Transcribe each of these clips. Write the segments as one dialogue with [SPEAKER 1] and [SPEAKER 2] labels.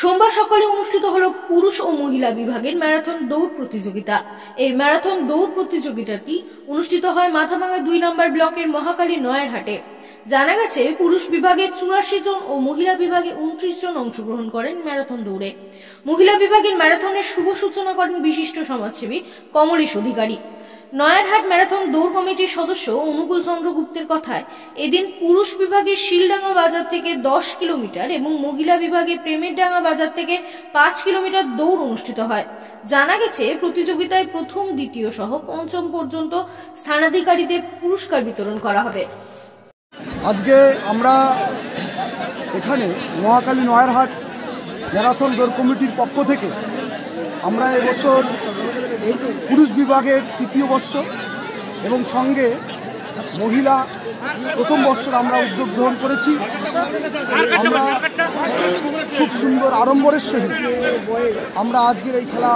[SPEAKER 1] সোমবার সকালে অনুষ্ঠিত হলো পুরুষ ও মহিলা বিভাগের ম্যারাথন দৌড় প্রতিযোগিতা। এই ম্যারাথন দৌড় প্রতিযোগিতাটি অনুষ্ঠিত হয় মাথাভাঙা ২ নম্বর ব্লকের মহাকালী নয়ারহাটে। জানা গেছে, পুরুষ বিভাগে ৮৪ জন ও মহিলা বিভাগে ২৯ জন অংশগ্রহণ করেন ম্যারাথন দৌড়ে। মহিলা বিভাগের ম্যারাথনের শুভ সূচনা করেন বিশিষ্ট সমাজসেবী কমলেশ অধিকারী। নয়ারহাট ম্যারাথন দৌড় কমিটির সদস্য অনুকূল চন্দ্র গুপ্তের কথায়, এদিন পুরুষ বিভাগে শিলডাঙ্গা বাজার থেকে ১০ কিলোমিটার এবং মহিলা বিভাগে প্রেমেরডাঙ্গা বাজার থেকে ৫ কিলোমিটার দৌড় অনুষ্ঠিত হয়। জানা গেছে, প্রতিযোগিতায় প্রথম, দ্বিতীয় সহ পঞ্চম পর্যন্ত স্থানাধিকারীদের পুরস্কার বিতরণ করা হবে।
[SPEAKER 2] আজকে আমরা এখানে মহাকালী নয়ারহাট ম্যারাথন দৌড় কমিটির পক্ষ থেকে আমরা এবছর পুরুষ বিভাগের তৃতীয় বর্ষ এবং সঙ্গে মহিলা প্রথম বর্ষর আমরা উদ্যোগ গ্রহণ করেছি। আমরা খুব সুন্দর আড়ম্বরের সহিত আমরা আজকের এই খেলা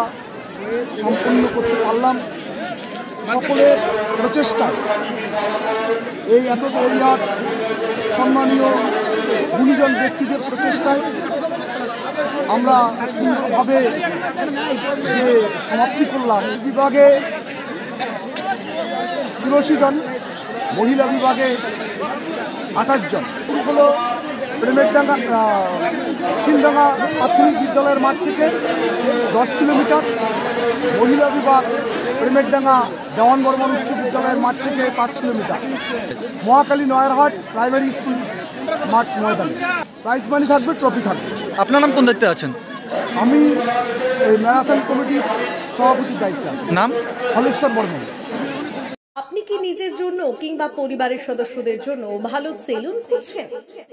[SPEAKER 2] সম্পন্ন করতে পারলাম। সকলের প্রচেষ্টায়, এই এরিয়ার সম্মানীয় গুণীজন ব্যক্তিদের প্রচেষ্টায় আমরা সুন্দরভাবে যে সমাপ্তি করলাম। বিভাগে ৮৪ জন, মহিলা বিভাগে ২৮ জন। হলো প্রেমেরডাঙ্গা শিলডাঙ্গা প্রাথমিক বিদ্যালয়ের মাঠ থেকে ১০ কিলোমিটার, মহিলা বিভাগ প্রেমেরডাঙ্গা দেওয়ান বর্মন উচ্চ বিদ্যালয়ের মাঠ থেকে ৫ kilometre, Mahakali Nayarhat primary school মাঠ ময়দানে। প্রাইজ মানি থাকবে, ট্রফি থাকবে।
[SPEAKER 3] আপনার নাম কোন দায়িত্বে আছেন?
[SPEAKER 2] আমি এই ম্যারাথন কমিটির সভাপতির দায়িত্বে আছি।
[SPEAKER 3] নাম?
[SPEAKER 2] হলেশ্বর বর্মন।
[SPEAKER 4] আপনি কি নিজের জন্য কিংবা পরিবারের সদস্যদের জন্য ভালো সেলুন খুঁজছেন?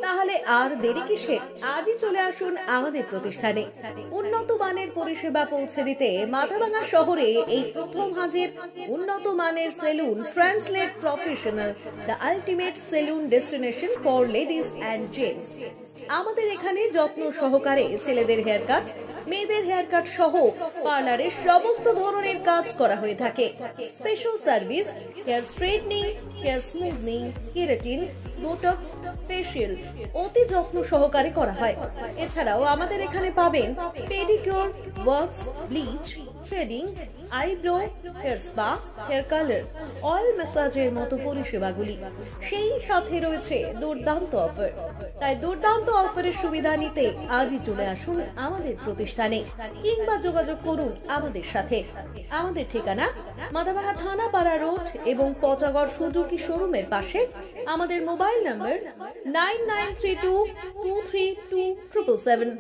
[SPEAKER 4] তাহলে আর দেরি কিসের? আজই চলে আসুন আমাদের প্রতিষ্ঠানে। উন্নত মানের পরিষেবা পৌঁছে দিতে মাথাভাঙা শহরে এই প্রথম হাজির উন্নত মানের salon translate professional, the ultimate salon destination for ladies and gents. আমাদের এখানে যত্ন সহকারে ছেলেদের হেয়ার কাট, মেয়েদের হেয়ার কাট সহ পার্লারের সমস্ত ধরনের কাজ করা হয়ে থাকে। Special service, hair straightening, hair smoothing, keratin, Botox, facial অতি যত্ন সহকারে করা হয়। এছাড়াও আমাদের এখানে পাবেন pedicure, wax, bleach, threading, eyebrow, hair spa, hair colour, oil ম্যাসাজের মতো পরিষেবাগুলি। সেই সাথে রয়েছে দুর্দান্ত অফার। তাই দুর্দান্ত অফারের সুবিধা নিতে আজই চলে আসুন আমাদের প্রতিষ্ঠানে কিংবা যোগাযোগ করুন আমাদের সাথে। আমাদের ঠিকানা মাথাভাঙা থানাপাড়া রোড এবং পচাগড় সুজুকি শোরুমের পাশে। আমাদের মোবাইল নম্বর 9932232777।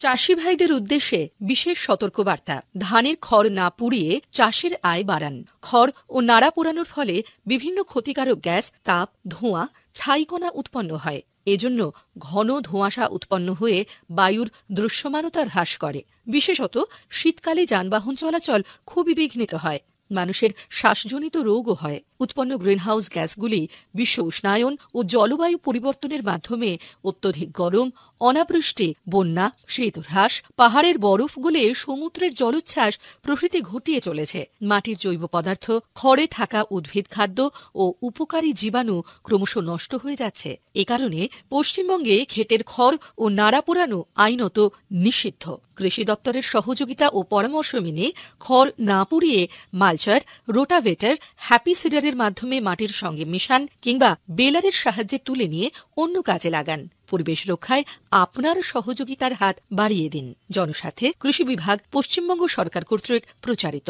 [SPEAKER 5] চাষি ভাইদের উদ্দেশ্যে বিশেষ সতর্কবার্তা। ধানের খড় না পুড়িয়ে চাষের আয় বাড়ান। খড় ও নাড়া পোড়ানোর ফলে বিভিন্ন ক্ষতিকারক গ্যাস, তাপ, ধোঁয়া, ছাইকণা উৎপন্ন হয়। এজন্য ঘন ধোঁয়াশা উৎপন্ন হয়ে বায়ুর দৃশ্যমানতা হ্রাস করে। বিশেষত শীতকালে যানবাহন চলাচল খুবই বিঘ্নিত হয়। মানুষের শ্বাসজনিত রোগও হয়। উৎপন্ন গ্রিনহাউস গ্যাসগুলি বিশ্ব উষ্ণায়ন ও জলবায়ু পরিবর্তনের মাধ্যমে অত্যধিক গরম, অনাবৃষ্টি, বন্যা, শীতহ্রাস, পাহাড়ের বরফ গলে সমুদ্রের জলোচ্ছ্বাস প্রভৃতি ঘটিয়ে চলেছে। মাটির জৈব পদার্থ, খড়ে থাকা উদ্ভিদ খাদ্য ও উপকারী জীবাণু ক্রমশ নষ্ট হয়ে যাচ্ছে। এ কারণে পশ্চিমবঙ্গে ক্ষেতের খড় ও নাড়া পোড়ানো আইনত নিষিদ্ধ। কৃষি দপ্তরের সহযোগিতা ও পরামর্শ মেনে খড় না পুড়িয়ে মালচার, রোটাভেটার, হ্যাপি সিডারের মাধ্যমে মাটির সঙ্গে মিশান কিংবা বেলারের সাহায্যে তুলে নিয়ে অন্য কাজে লাগান। পরিবেশ রক্ষায় আপনার সহযোগিতার হাত বাড়িয়ে দিন। জনস্বার্থে কৃষি বিভাগ, পশ্চিমবঙ্গ সরকার কর্তৃক প্রচারিত।